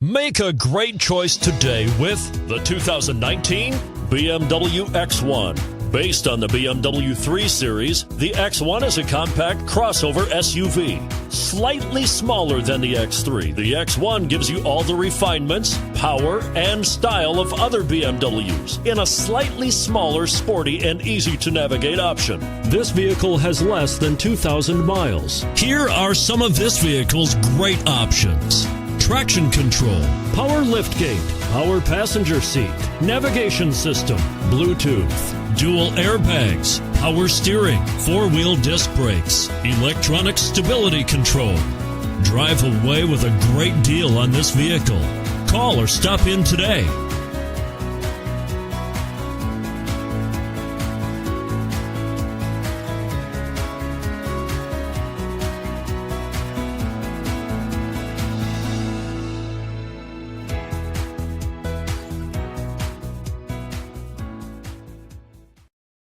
Make a great choice today with the 2019 BMW X1. Based on the BMW 3 Series, the X1 is a compact crossover SUV. Slightly smaller than the X3, the X1 gives you all the refinements, power, and style of other BMWs in a slightly smaller, sporty, and easy-to-navigate option. This vehicle has less than 2,000 miles. Here are some of this vehicle's great options: traction control, power liftgate, power passenger seat, navigation system, Bluetooth, dual airbags, power steering, four-wheel disc brakes, electronic stability control. Drive away with a great deal on this vehicle. Call or stop in today.